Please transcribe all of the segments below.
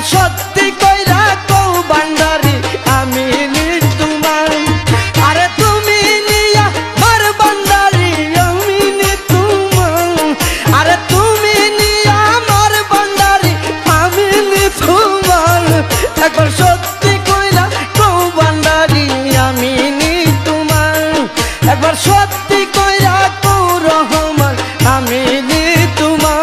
একবার সত্যি কইরা কও ভান্ডারি আমি নি তোমার। আরে তুমি নিয়া মার ভান্ডারি আমি নি তোমার। আরে তুমি নিয়া মার ভান্ডারি আমি নি তোমার। একবার সত্যি কইরা কও ভান্ডারি আমি নি তোমার। একবার সত্যি কইরা কও রহমান আমি নি তোমার।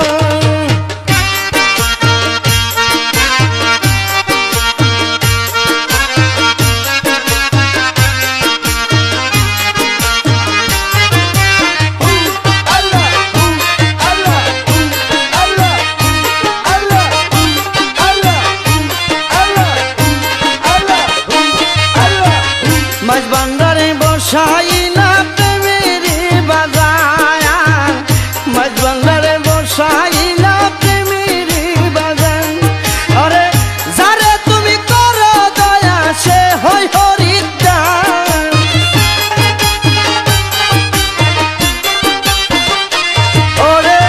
মাঝ ভান্ডারে বসাইলা প্রেমেরি বাজায়া। মাঝ ভান্ডারে বসাইলা প্রেমেরি বাজান। আরে যারে তুমি করো দয়া সে হই হরিদ্বার। ওরে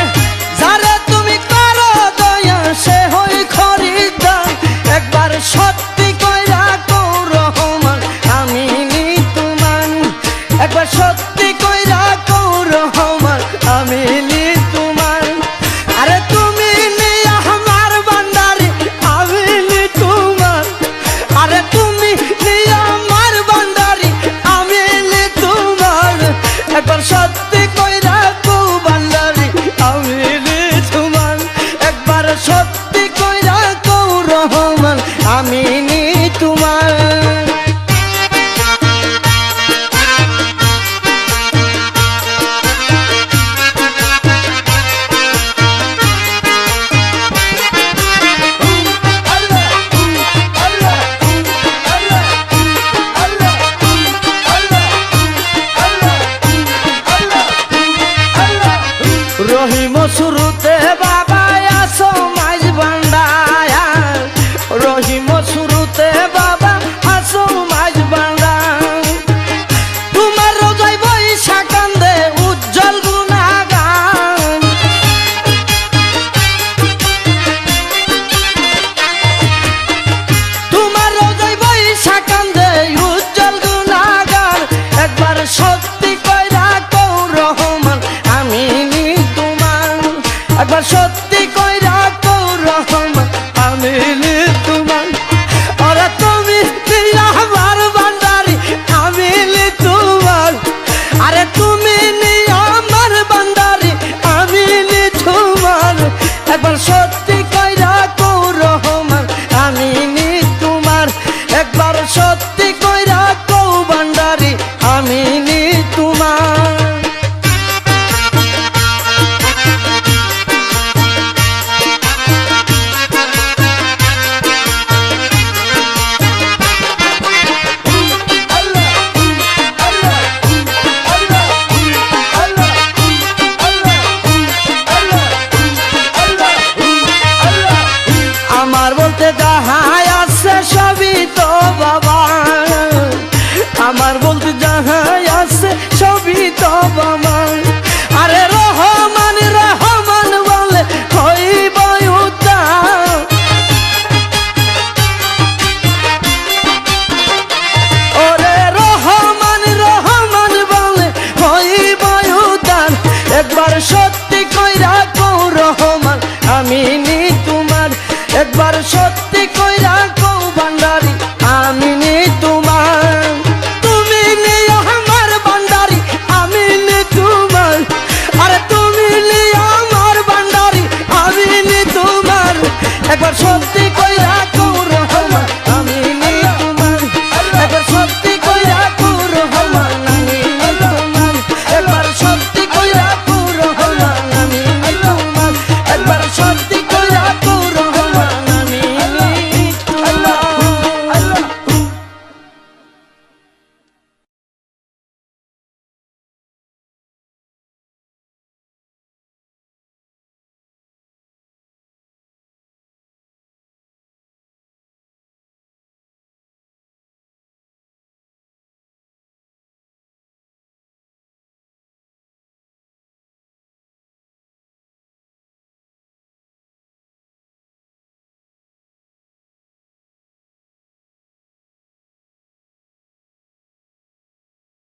যারে তুমি করো দয়া সে হই খরিদ্দার। একবার সত্যি কইরা কও রহমান আমি নি তোমার। একবার সত্যি কইরা কও রহমান আমি নি তোমার। আরে তুমি নিয়া আমার ভান্ডারি আমি নি তোমার। আরে তুমি নিয়া আমার ভান্ডারি আমি নি তোমার। একবার সত্যি কইরা কও ভান্ডারি আমি নি তোমার। একবার সত্যি কইরা কও রহমান আমি নি তোমার। রহিম শুরুতে বাবা আসো মাঝ ভান্ডায়া। রহিম শুরুতে বাবা আসো মাঝ ভান্ডার। তোমার রোজাই বৈশা কান্দে উজ্জ্বল গুণাগান। তোমার রোজাই বৈশা কান্দে উজ্জ্বল গুণাগান। একবার সত্যি কইরা কও রহমান আমি নি তোমার। একবার সত্যি কইরা কও রহমান আমি নি তোমার। ওরে তুমি নিয়া আমার ভান্ডারি আমি নি তোমার। আরে তুমি নিয়া আমার ভান্ডারি আমি নি তোমার। একবার সত্যি কইরা কও রহমান আমি নি তোমার। একবার সত্যি কইরা কও ভান্ডারি আমি নি তোমার। আমার বলতে যাহাই আছে সবই তো বাবা। আমার বলতে যাহাই আছে সবই তো বাবা। আরে রহমান রহমান বলে হইব উদ্ধার। ওরে রহমান রহমান বলে হইব উদ্ধার। একবার সত্যি কইরা কও রহমান আমি নি তোমার। একবার সত্যি কইরা কও ভান্ডারি আমি নি তোমার। তুমি নিয়া আমার ভান্ডারি আমি নি তোমার। আরে তুমি নিয়া আমার ভান্ডারি আমি নি তোমার। একবার সত্যি